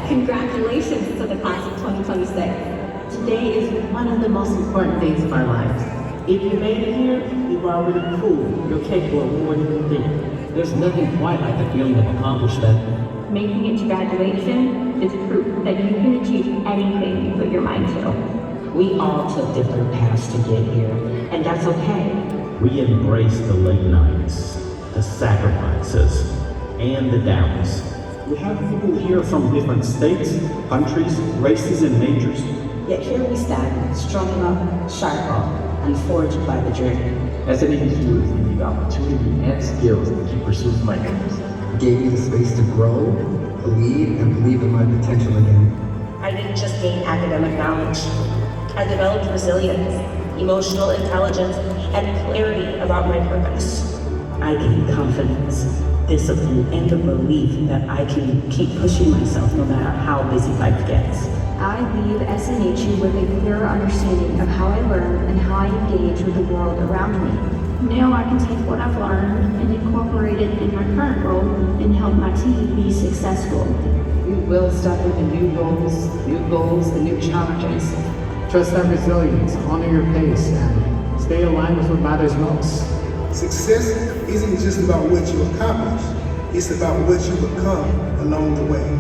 Congratulations to the class of 2026. Today is one of the most important days of our lives. If you made it here, you've already proved you're capable of more than you think. There's nothing quite like the feeling of accomplishment. Making it to graduation is proof that you can achieve anything you put your mind to. We all took different paths to get here, and that's okay. We embrace the late nights, the sacrifices, and the doubts. We have people here from different states, countries, races, and majors. Yet here we stand, strong enough, sharp up, and forged by the journey. As an individual, you need opportunity and skills to pursue my dreams. Gave me the space to grow, to lead, and believe in my potential again. I didn't just gain academic knowledge. I developed resilience, emotional intelligence, and clarity about my purpose. I gained confidence, discipline, and the belief that I can keep pushing myself no matter how busy life gets. I leave SNHU with a clearer understanding of how I learn and how I engage with the world around me. Now I can take what I've learned and incorporate it in my current role and help my team be successful. You will step into new roles, new goals, and new challenges. Trust that resilience, honor your pace, and stay aligned with what matters most. Success isn't just about what you accomplish, it's about what you become along the way.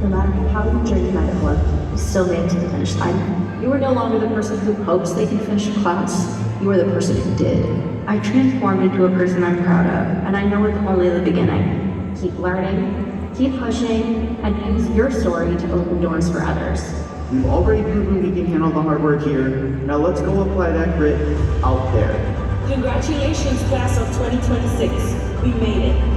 No matter how your journey might have looked, you still made it to the finish line. You are no longer the person who hopes they can finish a class. You are the person who did. I transformed into a person I'm proud of, and I know it's only the beginning. Keep learning, keep pushing, and use your story to open doors for others. We've already proven we can handle the hard work here. Now let's go apply that grit out there. Congratulations, class of 2026. We made it.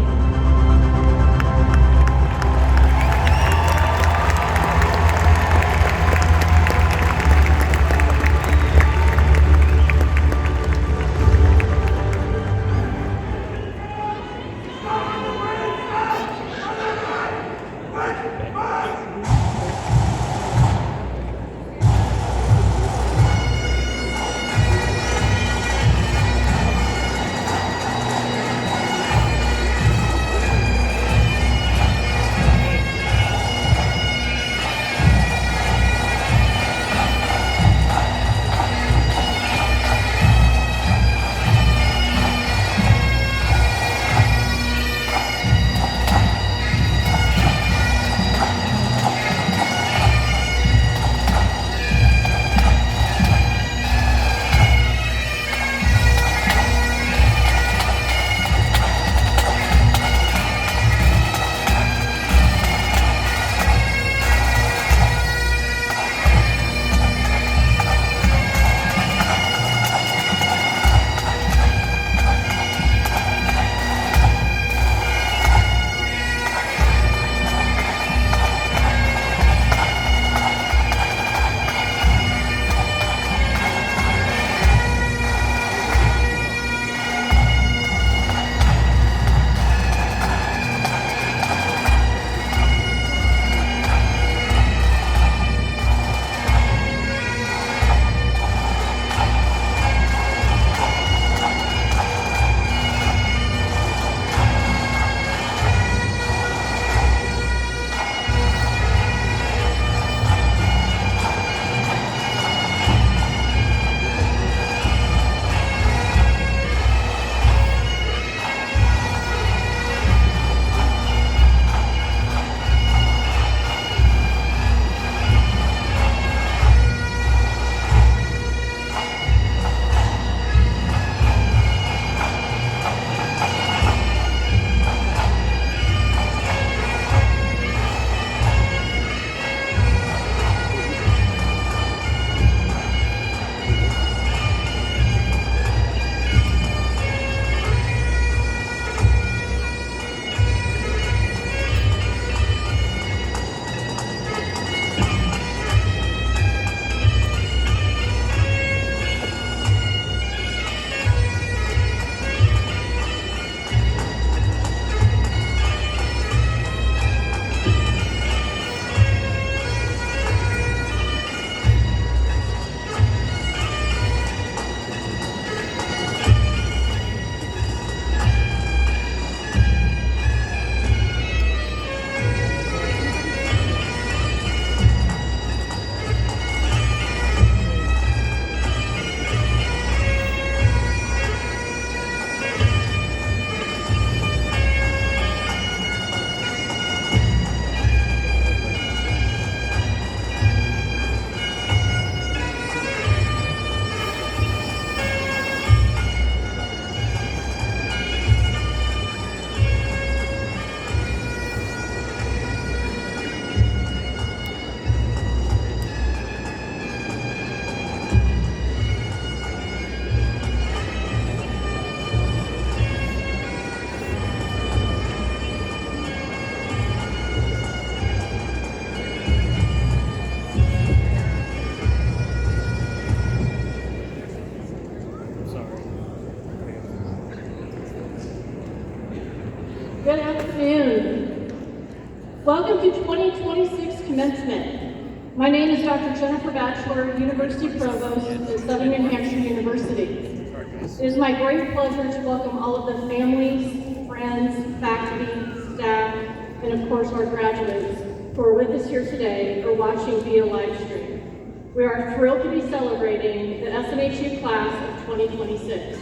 Welcome to 2026 commencement. My name is Dr. Jennifer Batchelor, University Provost at Southern New Hampshire University. It is my great pleasure to welcome all of the families, friends, faculty, staff, and of course our graduates who are with us here today or watching via live stream. We are thrilled to be celebrating the SNHU class of 2026.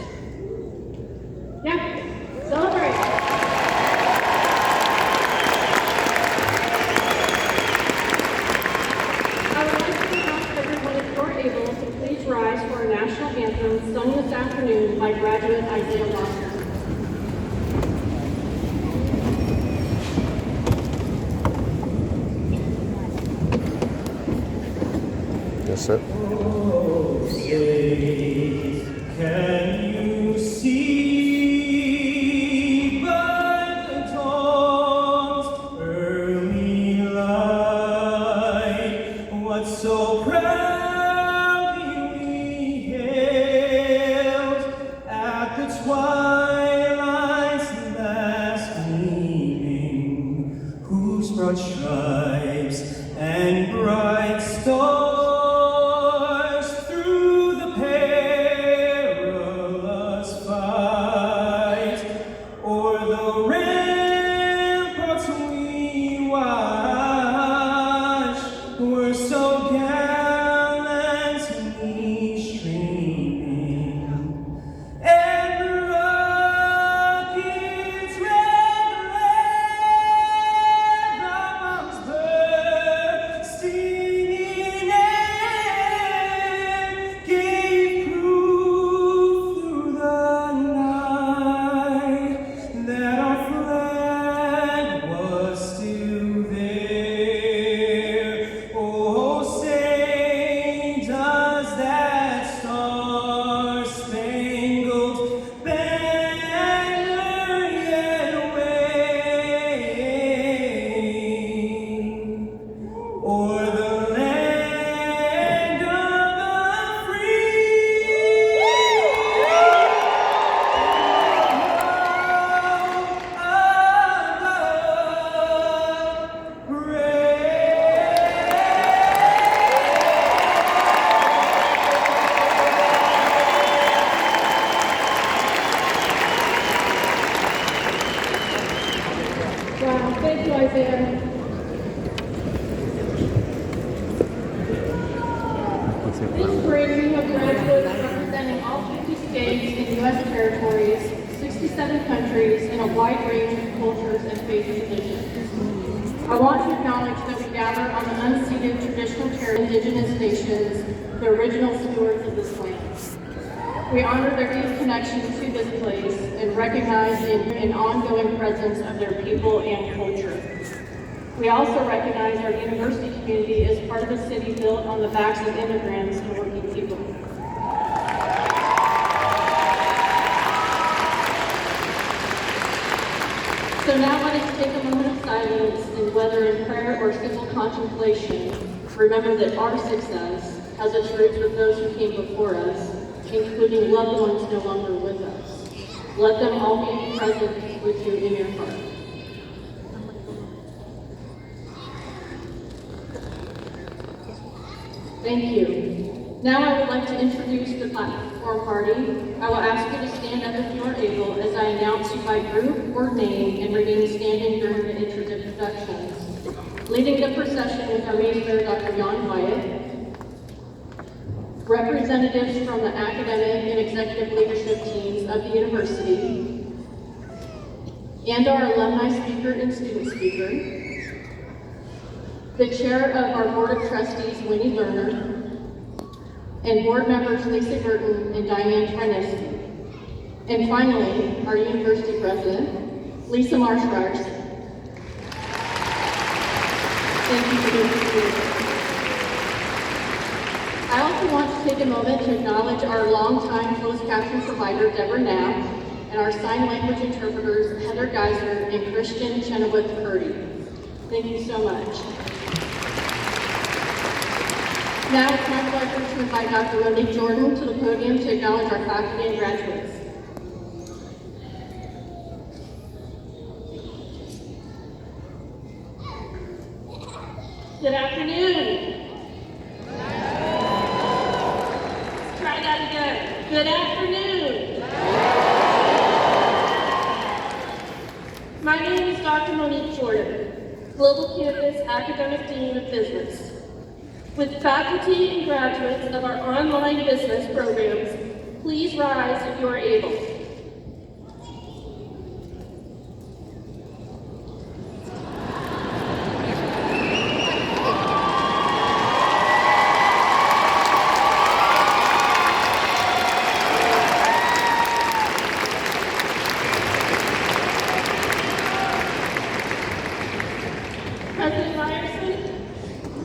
Yeah, celebrate! Rise for our national anthem sung this afternoon by graduate Isaiah Walker. Yes, sir. Oh, say, can you see by the dawn's early light what so proud twilight's last gleaming, whose broad stripes and bright stars through the perilous fight o'er the ramparts we watched were so gallantly streaming. Thank you, Isaiah. This spring, we have graduates representing all 50 states and U.S. territories, 67 countries, and a wide range of cultures and faith traditions. I want to acknowledge that we gather on the unceded traditional territory of indigenous nations, the original stewards of this land. We honor their deep connection to this place and recognize an ongoing presence of their people and culture. We also recognize our university community as part of a city built on the backs of immigrants and working people. So now let us take a moment of silence and whether in prayer or simple contemplation, remember that our success has its roots with those who came before us, including loved ones no longer with us. Let them all be present with you in your heart. Thank you. Now I would like to introduce the platform party. I will ask you to stand up if you are able as I announce you by group or name and remain standing during the introductions. Leading the procession is our Mayor, Dr. Jan Wyatt. Representatives from the academic and executive leadership teams of the university, and our alumni speaker and student speaker, the chair of our Board of Trustees, Winnie Lerner, and board members Lisa Burton and Diane Trineski. And finally, our university president, Lisa Marshgarst. Thank you for being here. I also want to take a moment to acknowledge our longtime closed caption provider, Deborah Knapp, and our sign language interpreters, Heather Geiser and Christian Chenoweth Purdy. Thank you so much. Now it's my pleasure to invite Dr. Wendy Jordan to the podium to acknowledge our faculty and graduates. Good afternoon. Let's try that again. Good afternoon. My name is Dr. Monique Jordan, Global Campus Academic Dean of Business. With faculty and graduates of our online business programs, please rise if you are able. President Ryerson,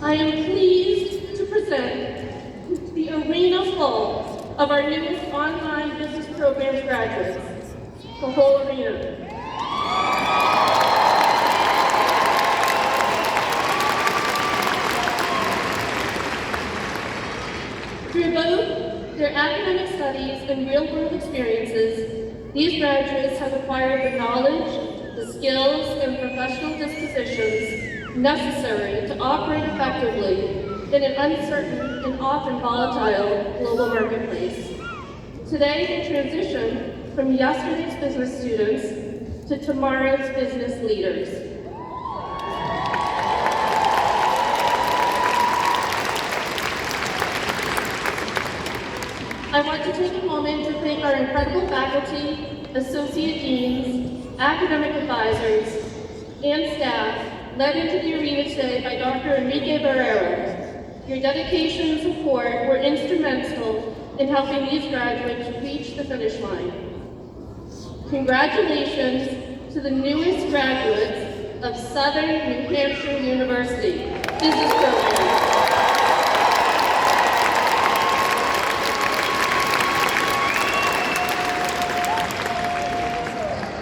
I am pleased to present the arena full of our newest online business programs graduates, the whole arena. Through both their academic studies and real-world experiences, these graduates have acquired the knowledge, the skills, and professional dispositions necessary to operate effectively in an uncertain and often volatile global marketplace. Today, they transition from yesterday's business students to tomorrow's business leaders. I want to take a moment to thank our incredible faculty, associate deans, academic advisors, and staff led into the arena today by Dr. Enrique Barrera. Your dedication and support were instrumental in helping these graduates reach the finish line. Congratulations to the newest graduates of Southern New Hampshire University Business Program.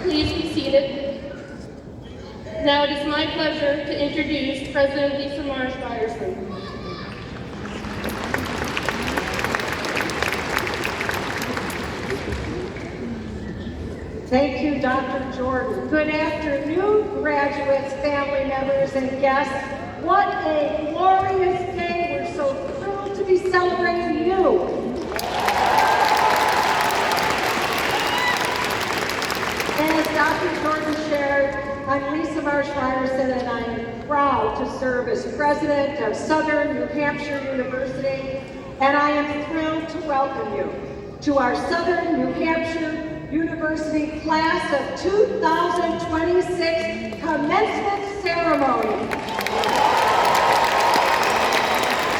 Please be seated. Now it is my pleasure to introduce President Lisa Marsh Ryerson. Thank you, Dr. Jordan. Good afternoon, graduates, family members, and guests. What a glorious day. We're so thrilled to be celebrating you. As Dr. Jordan shared, I'm Lisa Marsh Ryerson, and I am proud to serve as president of Southern New Hampshire University, and I am thrilled to welcome you to our Southern New Hampshire University Class of 2026 Commencement Ceremony.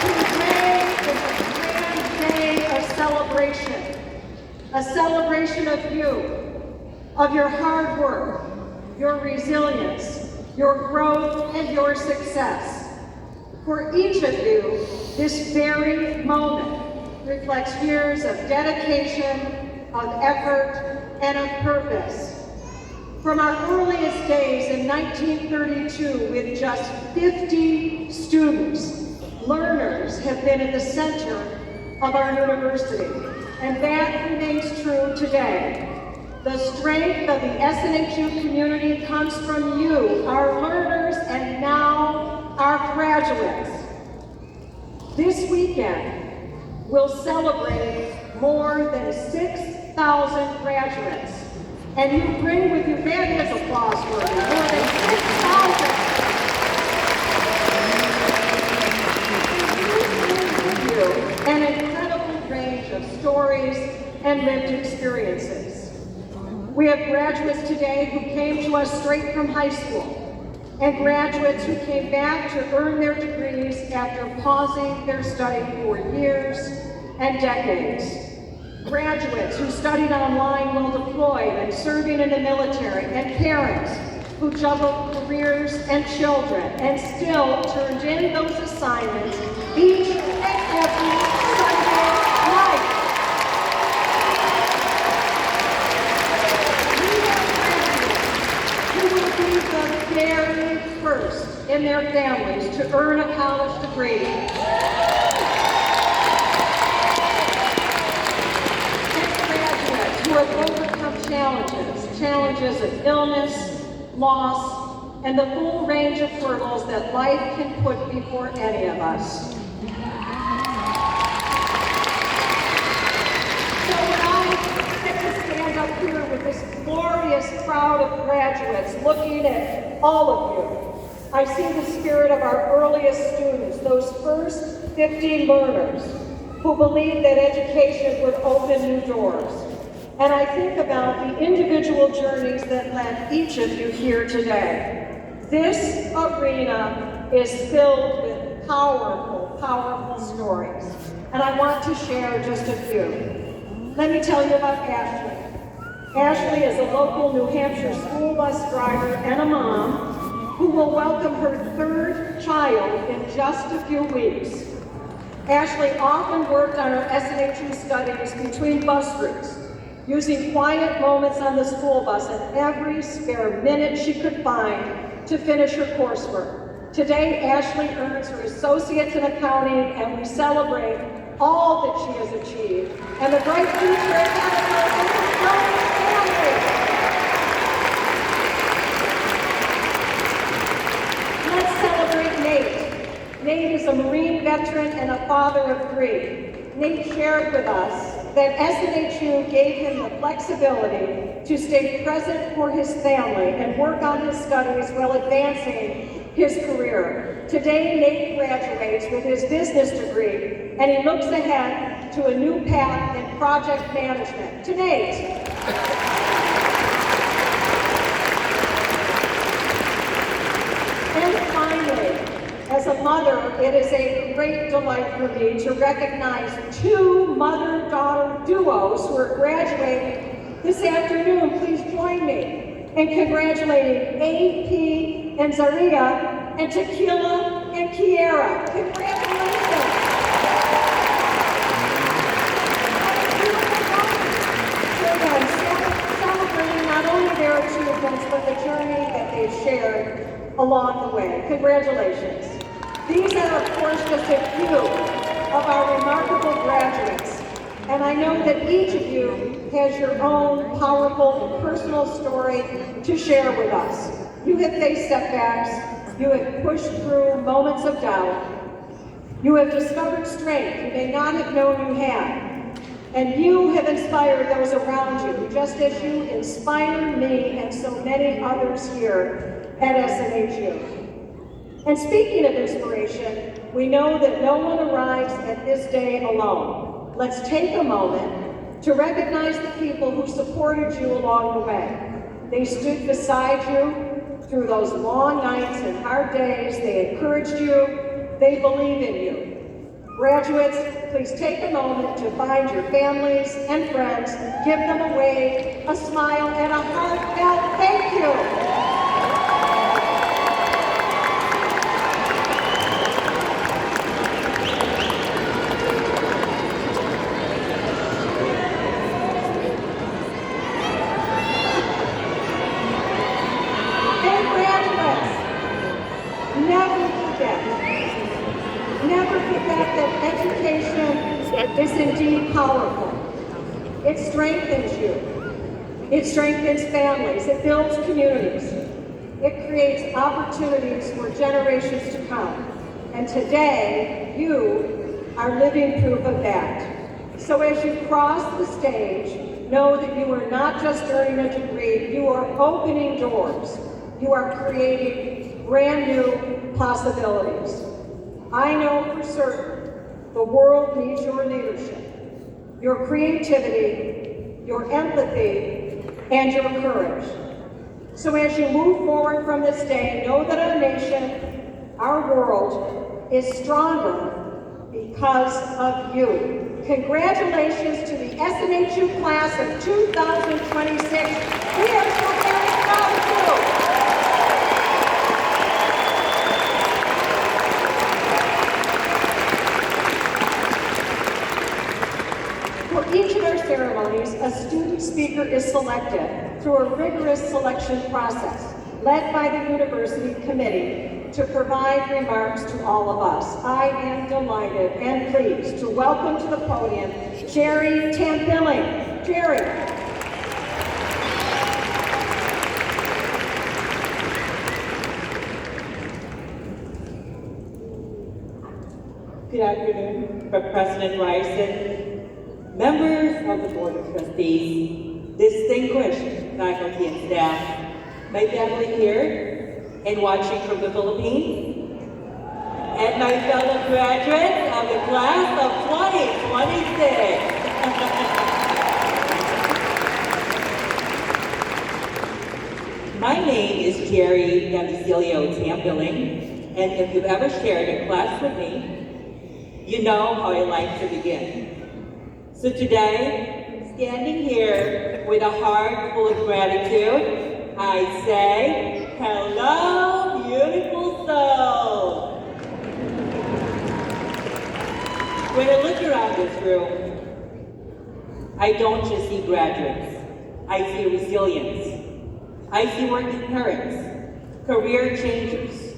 Today is a grand day of celebration, a celebration of you, of your hard work, your resilience, your growth, and your success. For each of you, this very moment reflects years of dedication, of effort, and of purpose. From our earliest days in 1932, with just 50 students, learners have been at the center of our university, and that remains true today. The strength of the SNHU community comes from you, our learners, and now our graduates. This weekend, we'll celebrate more than 6,000 graduates. And you bring with you, that is applause worthy, more than 6,000. You bring with you an incredible range of stories and lived experiences. We have graduates today who came to us straight from high school, and graduates who came back to earn their degrees after pausing their study for years and decades. Graduates who studied online while deployed and serving in the military, and parents who juggled careers and children and still turned in those assignments each and every Sunday night. We have graduates who will be the very first in their families to earn a college degree. Who have overcome challenges of illness, loss, and the full range of hurdles that life can put before any of us. So when I get to stand up here with this glorious crowd of graduates looking at all of you, I see the spirit of our earliest students, those first 50 learners who believed that education would open new doors. And I think about the individual journeys that led each of you here today. This arena is filled with powerful, powerful stories. And I want to share just a few. Let me tell you about Ashley. Ashley is a local New Hampshire school bus driver and a mom who will welcome her third child in just a few weeks. Ashley often worked on her SNHU studies between bus routes, using quiet moments on the school bus and every spare minute she could find to finish her coursework. Today, Ashley earns her associates in accounting, and we celebrate all that she has achieved and the bright future ahead of her and her growing family. Let's celebrate Nate. Nate is a Marine veteran and a father of 3. Nate shared with us that SNHU gave him the flexibility to stay present for his family and work on his studies while advancing his career. Today, Nate graduates with his business degree, and he looks ahead to a new path in project management. To Nate. And finally, as a mother, it is a great delight for me to recognize 2 mother-daughter duos who are graduating this afternoon. Please join me in congratulating AP and Zaria and Tequila and Kiera. Congratulations! Celebrating not only their achievements, but the journey that they've shared along the way. Congratulations. These are, of course, just a few of our remarkable graduates, and I know that each of you has your own powerful and personal story to share with us. You have faced setbacks, you have pushed through moments of doubt, you have discovered strength you may not have known you had, and you have inspired those around you, just as you inspired me and so many others here at SNHU. And speaking of inspiration, we know that no one arrives at this day alone. Let's take a moment to recognize the people who supported you along the way. They stood beside you through those long nights and hard days. They encouraged you. They believe in you. Graduates, please take a moment to find your families and friends, give them a wave, a smile, and a heartfelt thank you. Is indeed powerful. It strengthens you. It strengthens families. It builds communities. It creates opportunities for generations to come. And today, you are living proof of that. So as you cross the stage, know that you are not just earning a degree, you are opening doors. You are creating brand new possibilities. I know for certain the world needs your leadership, your creativity, your empathy, and your courage. So as you move forward from this day, know that our nation, our world, is stronger because of you. Congratulations to the SNHU class of 2026. We are so very proud of you. For each of our ceremonies, a student speaker is selected through a rigorous selection process led by the university committee to provide remarks to all of us. I am delighted and pleased to welcome to the podium Jerry Tambilling. Jerry. Good afternoon, President Ryerson, members of the Board of Trustees, distinguished faculty and staff, my family here and watching from the Philippines, and my fellow graduates of the class of 2026. My name is Jerry Gamicilio Tambilling, and if you've ever shared a class with me, you know how I like to begin. So today, standing here with a heart full of gratitude, I say, hello, beautiful soul. When I look around this room, I don't just see graduates. I see resilience. I see working parents, career changers,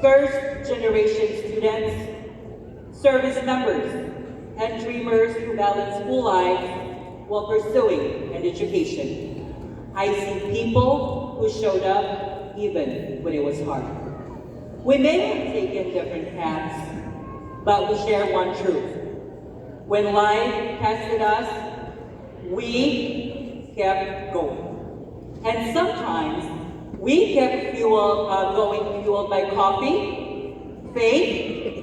first-generation students, service members, and dreamers who balance school lives while pursuing an education. I see people who showed up even when it was hard. We may have taken different paths, but we share one truth. When life tested us, we kept going. And sometimes we kept fueled by coffee, faith,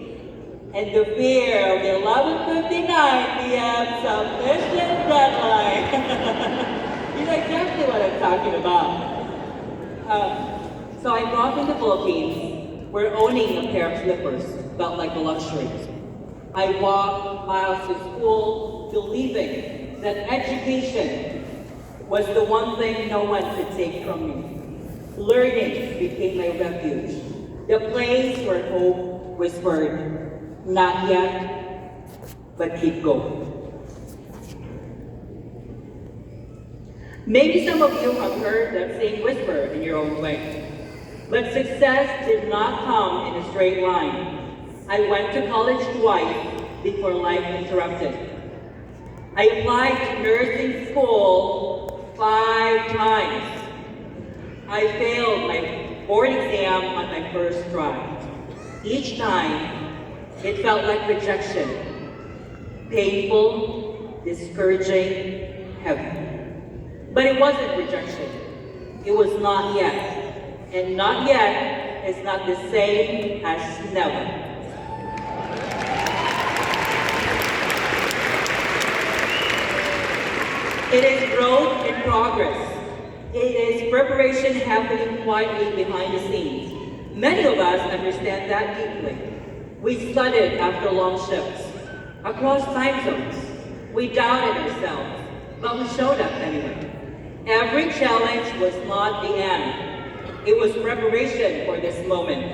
and the fear of the 11:59 p.m. submission deadline. You know exactly what I'm talking about. So I grew up in the Philippines, where owning a pair of slippers felt like a luxury. I walked miles to school, believing that education was the one thing no one could take from me. Learning became my refuge, the place where hope whispered, not yet, but keep going. Maybe some of you have heard that same whisper in your own way. But success did not come in a straight line. I went to college twice before life interrupted. I applied to nursing school 5 times. I failed my board exam on my first try. Each time, it felt like rejection. Painful, discouraging, heavy. But it wasn't rejection. It was not yet. And not yet is not the same as never. It is growth in progress. It is preparation happening quietly behind the scenes. Many of us understand that deeply. We studied after long shifts, across time zones. We doubted ourselves, but we showed up anyway. Every challenge was not the end. It was preparation for this moment.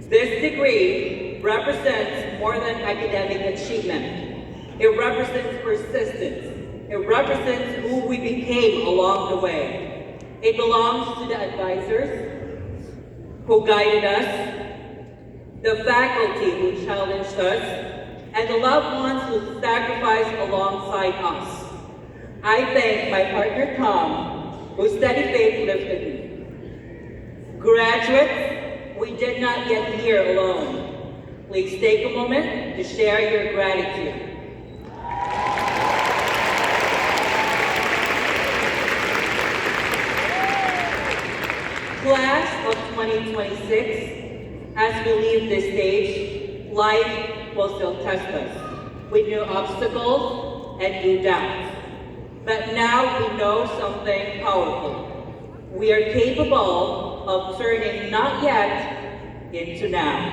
This degree represents more than academic achievement. It represents persistence. It represents who we became along the way. It belongs to the advisors who guided us, the faculty who challenged us, and the loved ones who sacrificed alongside us. I thank my partner Tom, whose steady faith lifted me. Graduates, we did not get here alone. Please take a moment to share your gratitude. Class of 2026, as we leave this stage, life will still test us with new obstacles and new doubts. But now we know something powerful. We are capable of turning not yet into now.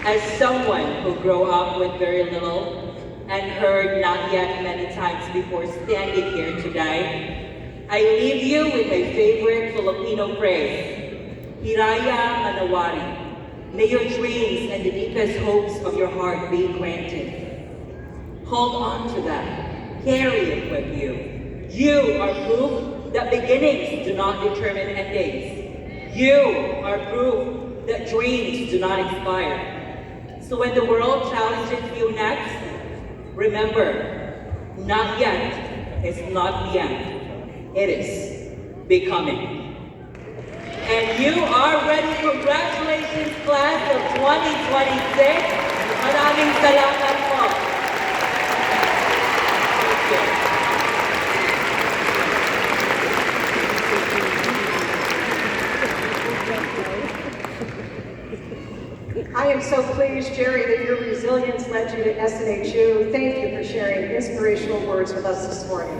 As someone who grew up with very little and heard not yet many times before standing here today, I leave you with my favorite Filipino phrase, Hiraya Manawari. May your dreams and the deepest hopes of your heart be granted. Hold on to that. Carry it with you. You are proof that beginnings do not determine endings. You are proof that dreams do not expire. So when the world challenges you next, remember, not yet is not the end. It is becoming. And you are ready. Congratulations, class of 2026. Maraming salamat po. I am so pleased, Jerry, that your resilience led you to SNHU. Thank you for sharing inspirational words with us this morning.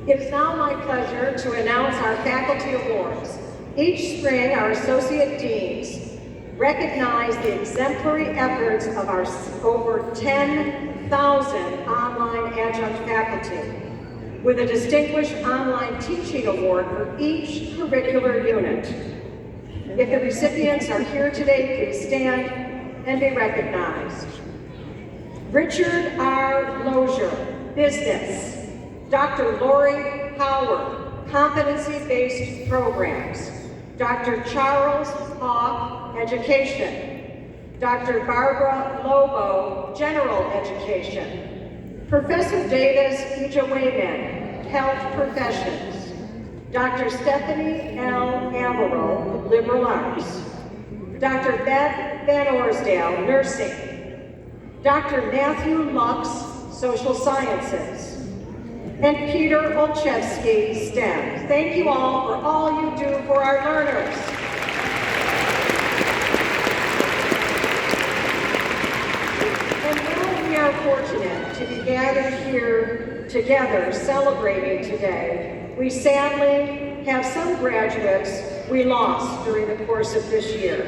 It is now my pleasure to announce our faculty awards. Each spring, our associate deans recognize the exemplary efforts of our over 10,000 online adjunct faculty with a distinguished online teaching award for each curricular unit. If the recipients are here today, please stand and be recognized. Richard R. Lozier, Business. Dr. Lori Howard, Competency-Based Programs. Dr. Charles Hawk, Education. Dr. Barbara Lobo, General Education. Professor Davis Ijawayman, Health Professions. Dr. Stephanie L. Amaro, Liberal Arts. Dr. Beth Van Orsdale, Nursing. Dr. Matthew Lux, Social Sciences. And Peter Olszewski, STEM. Thank you all for all you do for our learners. And now we are fortunate to be gathered here together celebrating today. We sadly have some graduates we lost during the course of this year.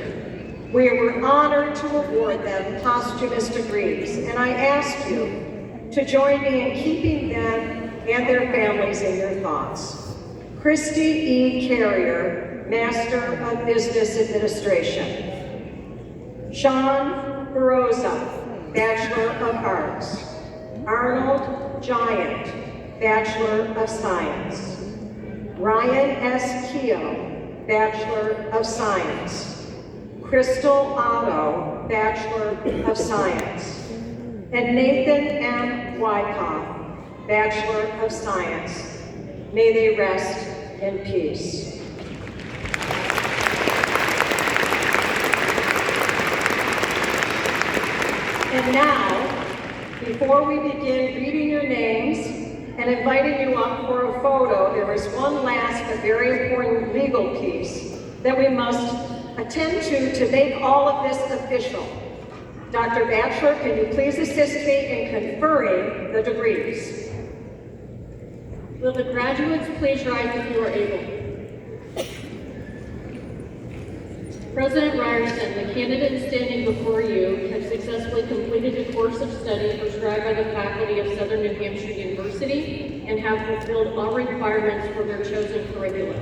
We were honored to award them posthumous degrees, and I ask you to join me in keeping them and their families in your thoughts. Christy E. Carrier, Master of Business Administration. Sean Baroza, Bachelor of Arts. Arnold Giant, Bachelor of Science. Ryan S. Keogh, Bachelor of Science. Crystal Otto, Bachelor of Science. And Nathan M. Wyckoff, Bachelor of Science. May they rest in peace. And now, before we begin reading your names and inviting you up for a photo, there is one last but very important legal piece that we must attend to make all of this official. Dr. Batchelor, can you please assist me in conferring the degrees? Will the graduates please rise if you are able? President Ryerson, the candidates standing before you have successfully completed a course of study prescribed by the faculty of Southern New Hampshire University and have fulfilled all requirements for their chosen curriculum.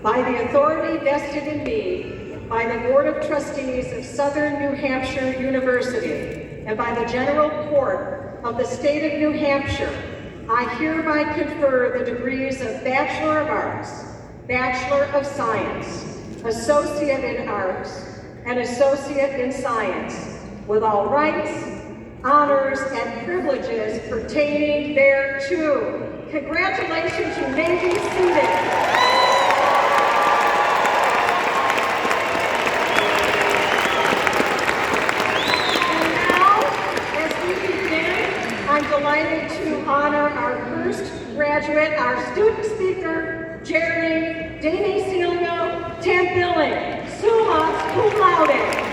By the authority vested in me by the Board of Trustees of Southern New Hampshire University and by the General Court of the State of New Hampshire, I hereby confer the degrees of Bachelor of Arts, Bachelor of Science, Associate in Arts, and Associate in Science, with all rights, honors, and privileges pertaining thereto. Congratulations, you may be seated. I'm delighted to honor our first graduate, our student speaker, Jeremy Denecilio Tambilling, summa cum laude.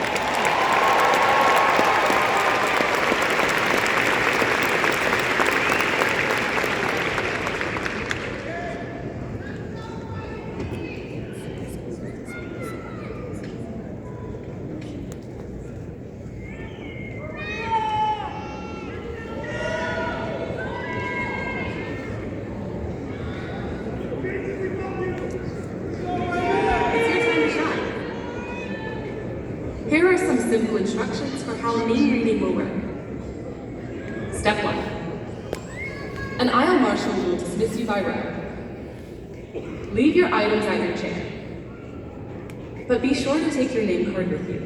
Here are some simple instructions for how name reading will work. Step 1. An aisle marshal will dismiss you by row. Leave your items at your chair. But be sure to take your name card with you.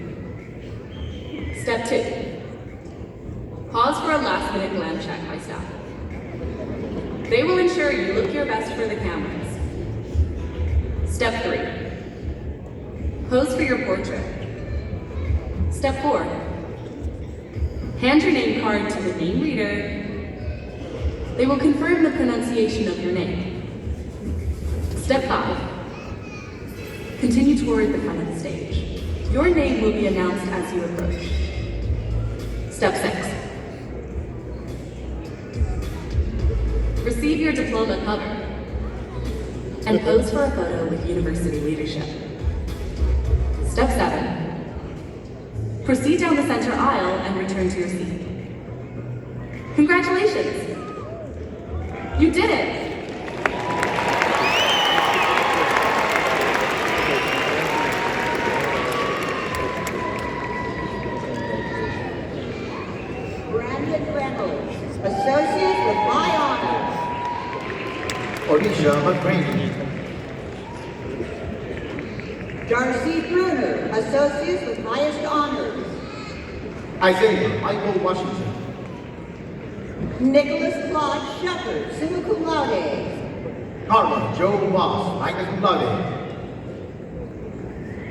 Step 2. Pause for a last-minute glam check by staff. They will ensure you look your best for the cameras. Step 3. Pose for your portrait. Step 4. Hand your name card to the name reader. They will confirm the pronunciation of your name. Step 5. Continue toward the front of the stage. Your name will be announced as you approach. Step 6. Receive your diploma cover and pose for a photo with university leadership. Step 7. Proceed down the center aisle and return to your seat. Congratulations! You did it! Brandon Reynolds, Associate with High Honors. Orisha McCraney. Darcy Bruner, Associate with Highest Honors. Isaiah Michael Washington. Nicholas Claude Shepard, summa cum laude. Carla Joe Moss, magna cum laude.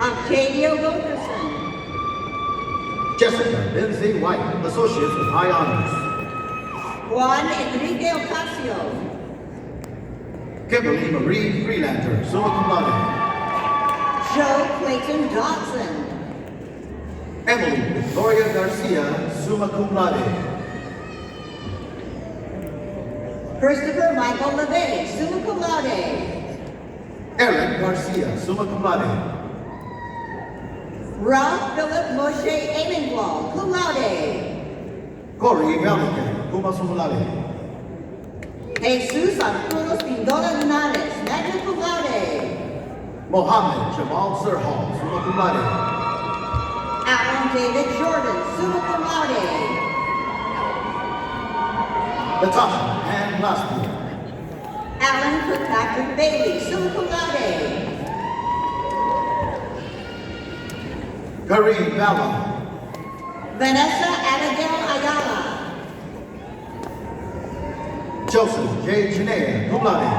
Octavio Wilkerson. Jessica Lindsay White, Associates with High Honors. Juan Enrique Ocasio. Kimberly Marie Freelander, summa cum laude. Joe Clayton Dodson. Emily Victoria Garcia, summa cum laude. Christopher Michael LeVay, summa cum laude. Eric Garcia, summa cum laude. Ralph Philip Moshe Amengual, cum laude. Corey Valican, cum laude. Jesus Arturo Spindola Linares, magna cum laude. Mohammed Jamal Sirhal, summa cum laude. Alan David Jordan, summa cum laude. Natasha Ann Lasky. Alan Kirkpatrick Bailey, summa cum laude. Kareem Bella. Vanessa Abigail Ayala. Joseph J. Janea, cum laude.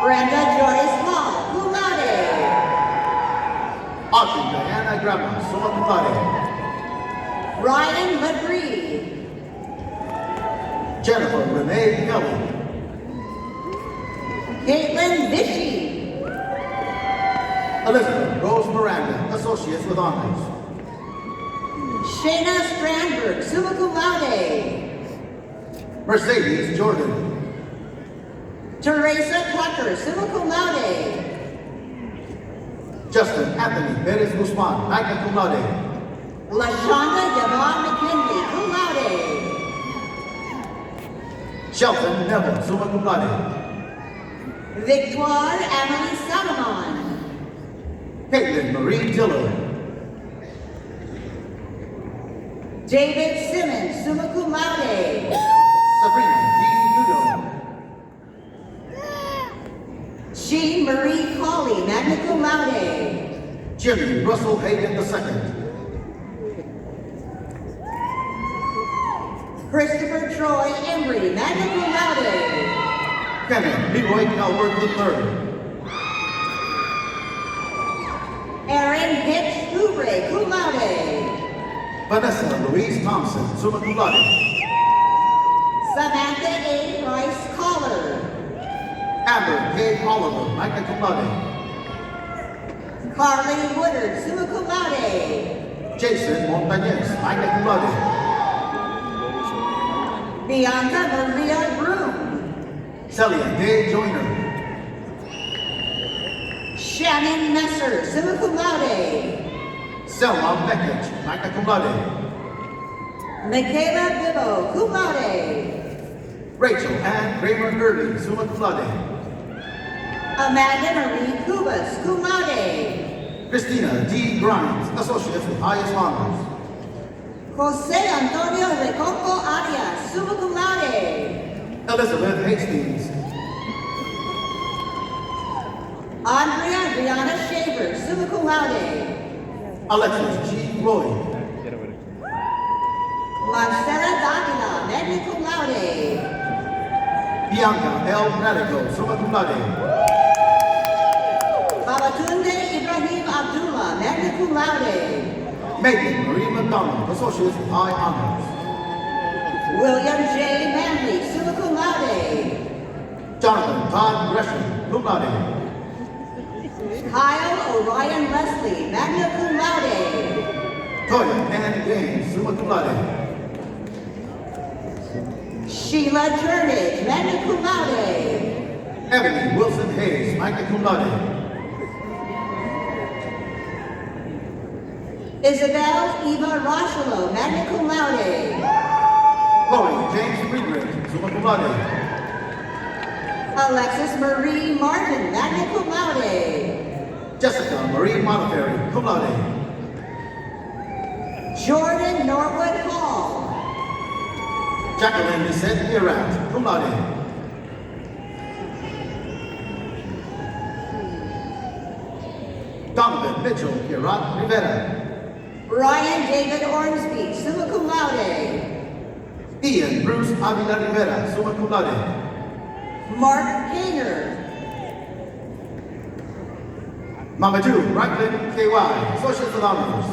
Brenda Joyce Hall, cum laude. Audrey Diana Grandma, summa cum laude. Ryan Lebree. Jennifer Renee Kelly. Caitlin Vichy. Elizabeth Rose Miranda, Associates with Honors. Shayna Strandberg, summa cum laude. Mercedes Jordan. Teresa Tucker, summa cum laude. Justin Anthony Perez Guzman, magna cum laude. LaShonda Yvonne McKinley, cum laude. Shelton Neville, summa cum laude. Victoire Emily Salomon. Caitlin Marie Dillard. David Simmons, summa cum laude. Sabrina D. Nudo. Jean Marie Colley, magna cum laude. Jimmy Russell Hayden II. Christopher Troy Embry, magna cum laude. Kenneth Leroy Calvert III. Aaron Hicks Oubre, cum laude. Vanessa Louise Thompson, summa cum laude. Samantha A. Rice Collar. Amber K. Oliver, magna cum laude. Carly Woodard, summa cum laude. Jason Montañez, magna cum laude. Bianca Maria Broom. Celia Day Joyner. Shannon Messer, summa cum laude. Selma Beckett, magna cum laude. Michaela Bibbo, cum laude. Rachel Ann Kramer Gurley, summa cum laude. Amanda Marie Cubas, cum laude. Christina D. Grimes, Associates with Highest Honors. Jose Antonio Recoco Arias, summa cum laude. Elizabeth Hastings. Andrea Brianna Shaver, summa cum laude. Alexis G. Roy. Marcela Davila, magna cum laude. Bianca L. Radico, summa cum laude. Babatunde Ibrahim Abdullah, magna cum laude. Megan Marie McDonald, Associates with High Honors. William J. Manley, summa cum laude. Jonathan Todd Gresham, cum laude. Kyle Orion Leslie, magna cum laude. Toya Ann Gaines, summa cum laude. Sheila Turnage, magna cum laude. Ebony Wilson Hayes, magna cum laude. Isabel Eva Rochelo, magna cum laude. Chloe James Friedrich, summa cum laude. Alexis Marie Martin, magna cum laude. Jessica Marie Montefiore, cum laude. Jordan Norwood Hall. Jacqueline Lisette Pierrat, cum laude. Donovan Mitchell Pierrat Rivera. Ryan David Ormsby, summa cum laude. Ian Bruce Avila Rivera, summa cum laude. Mark Painter. Mamadou Franklin K.Y., Associates with Honors.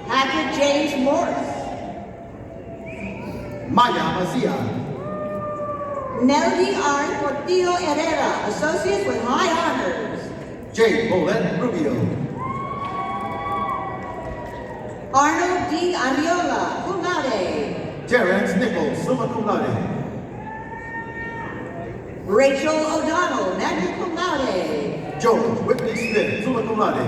Patrick James Morse. Maya Macia. Melody R. Portillo Herrera, Associates with High Honors. Jade Bolette Rubio. Arnold D. Andiola, cum laude. Terrence Nichols, summa cum laude. Rachel O'Donnell, magna cum laude. George Whitney Smith, summa cum laude.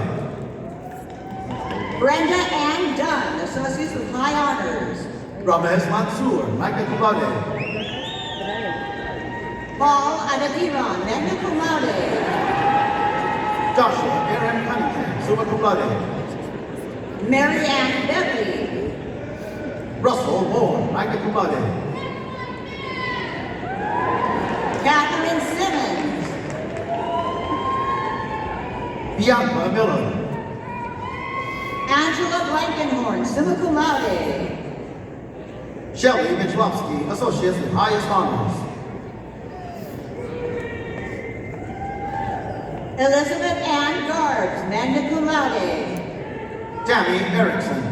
Brenda Ann Dunn, Associates with High Honors. Ramesh Mansour, magna cum laude. Paul Adadiran, magna cum laude. Joshua Aaron Cunningham, summa cum laude. Mary Ann Beverly. Russell Moore, magna cum laude. Catherine Simmons. Bianca Miller. Angela Blankenhorn, summa cum laude. Shelley Michlovsky, Associates with Highest Honors. Elizabeth Ann Garbs, magna cum laude. Tammy Erickson.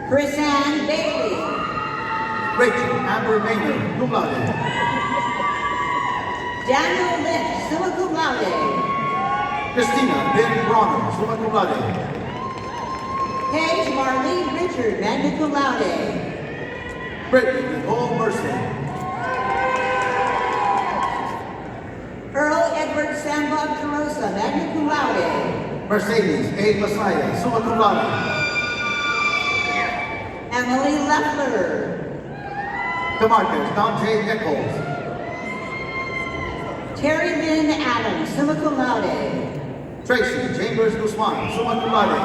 Chrisanne Bailey. Rachel Amber Maynard, cum laude. Daniel Lynch, summa cum laude. Christina Lynn Bronner, summa cum laude. Paige Marlene Richard, magna cum laude. Brittany Nicole Mercer. Earl Edward Sambog Tarosa, magna cum laude. Mercedes A. Messiah, summa cum laude. Emily Leffler. DeMarcus Dante Eccles. Terry Lynn Adams, summa cum laude. Tracy Chambers Guzman, summa cum laude.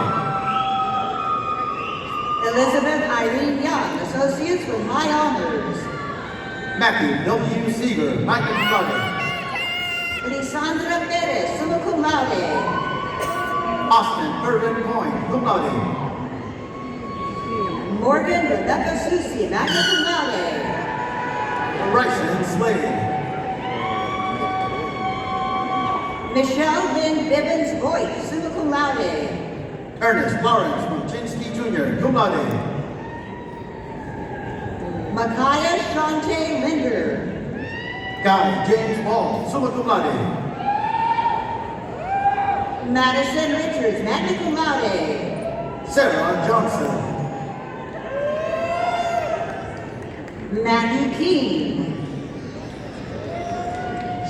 Elizabeth Irene Young, Associates with High Honors. Matthew W. Seeger, magna cum laude. Lisandra Perez, summa cum laude. Austin Irvin Coyne, cum laude. Morgan Rebecca Susi, magna cum laude. Bryson Slade. Michelle Lynn Bibbins Voigt, summa cum laude. Ernest Lawrence Muczynski Jr., cum laude. Micaiah Shante Linder. Guy James Ball, summa cum laude. Madison Richards, magna cum laude. Sarah Johnson. Matthew King.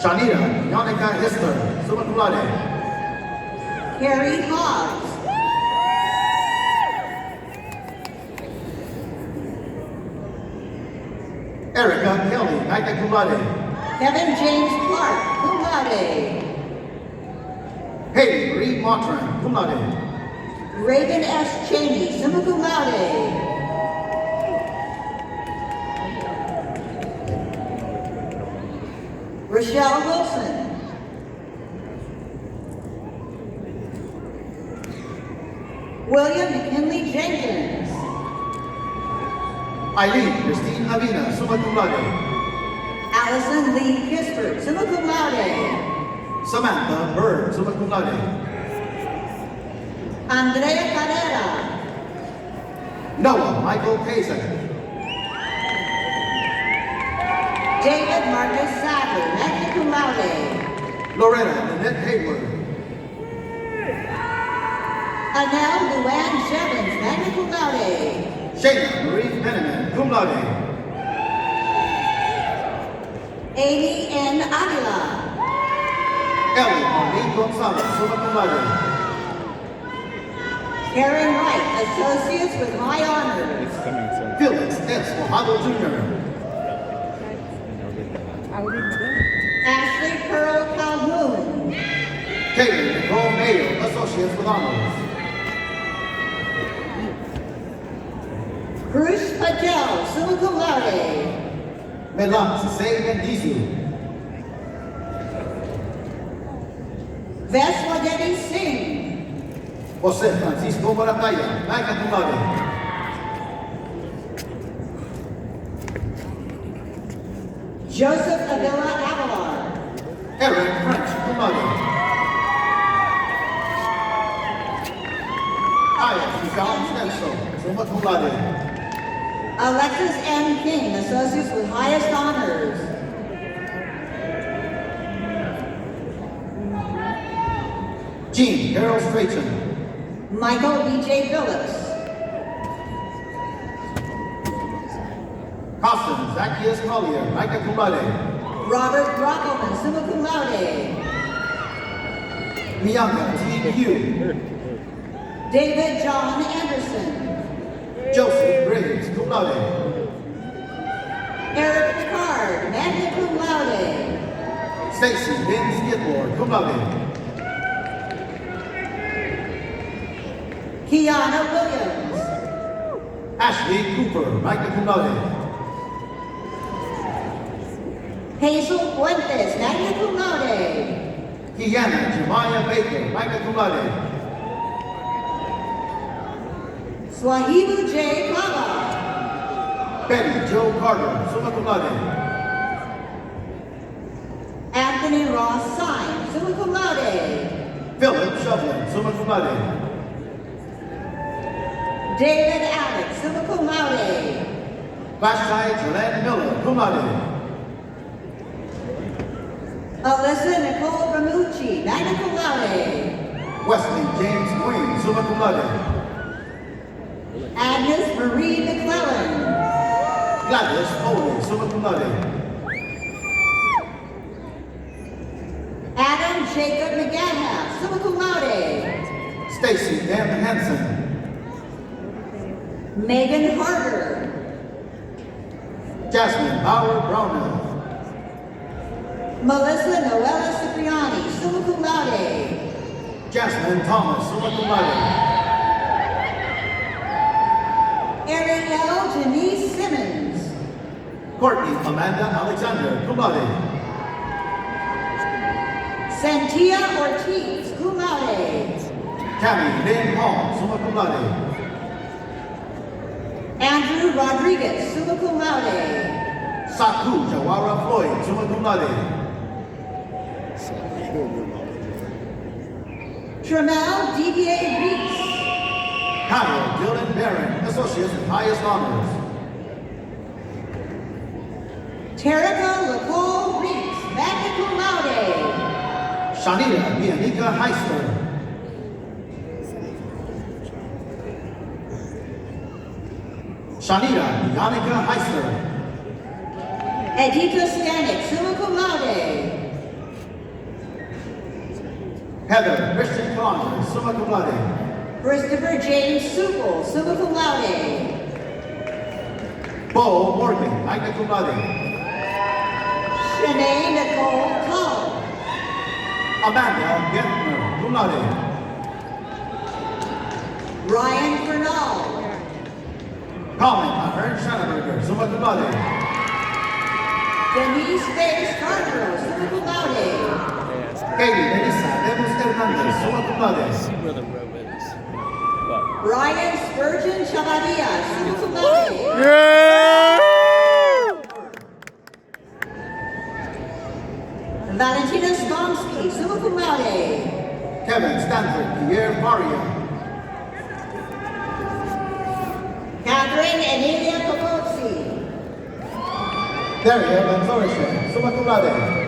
Shanita Yonica Hister, summa cum laude. Carrie Hobbs. Erica Kelly, magna cum laude. Kevin James Clark, cum laude. Haley Marie Montran, cum laude. Reagan S. Cheney, summa cum laude. Rochelle Wilson. William McKinley Jenkins. Eileen Christine Avina, summa cum laude. Allison Lee Gisbert, summa cum laude. Samantha Bird, summa cum laude. Andrea Carrera. Noah Michael Kazak. David Marcus Sadler, magna cum laude. Loretta Lynette Hayward. Anel Luann Jevons, magna cum laude. Shayna Marie Penniman, cum laude. Amy N. Avila. Ellie Monique Gonzalez, summa cum laude. Karen Wright, associates with high honors. Felix S. Mojado Jr. Ashley Pearl Calhoun. Kaylee Nicole Mayo, associates with honors. Bruce Patel, summa cum laude. Melan Sisei Bendizu. Veswadeni Singh. José Francisco Morataya, magna cum laude. Joseph Avila Avalar. Eric French, cum laude. Aya Suzanne Stenso, summa cum laude. Alexis M. King, associates with highest honors. Jean Carol Strachan. Michael B.J. Phillips. Costin Zacchaeus Collier, magna cum laude. Robert Brockelman, summa cum laude. Bianca T. Q. David John Anderson. Joseph Graves, cum laude. Eric Picard, magna cum laude. Stacy Lynn Skidmore, cum laude. Kiana Williams. Ashley Cooper, magna cum laude. Hazel Fuentes, magna cum laude. Kiana Jemiah Baker, magna cum laude. Swahibu J. Kava. Betty Joe Carter, summa cum laude. Anthony Ross Syme, summa cum laude. Philip Shovlin, summa cum laude. David Alex, summa cum laude. Vashti Joanne Miller, cum laude. Alyssa Nicole Ramucci, magna cum laude. Wesley James Queen, summa cum laude. Agnes Marie McClellan. Gladys Foley, summa cum laude. Adam Jacob McGaha, summa cum laude. Stacy M. Hansen. Megan Harder. Jasmine Bauer Browner. Melissa Noella Cipriani, summa cum laude. Jasmine Thomas, summa cum laude. Ariel Janice Simmons. Courtney Amanda Alexander, cum laude. Santia Ortiz, cum laude. Tammy Lynn Hall, summa cum laude. Andrew Rodriguez, summa cum laude. Saku Jawara Floyd, summa cum laude. Tramel DBA Reese. Kyle Dylan Barron, associates with highest honors. Terica Nicole Reese, magna cum laude. Shanita Bianica Heister. Shanita Bianica Heister. Edita Stanek, summa cum laude. Heather Christian Conner, summa cum laude. Christopher James Supel, summa cum laude. Bo Morgan, magna cum laude. Shanae Nicole Tull. Amanda Gentner, cum laude. Ryan Fernald. Colin Ahern Schanneberger, summa cum laude. Denise Faye Scarborough, summa cum laude. Katie Melissa Lemos Hernandez, summa cum laude. Ryan Spurgeon Chavarria, summa cum laude. Valentina Stomsky, summa cum laude. Kevin Stanford, Pierre Maria. Catherine Emilia Cocozzi. Daria Van Florisha, summa cum laude.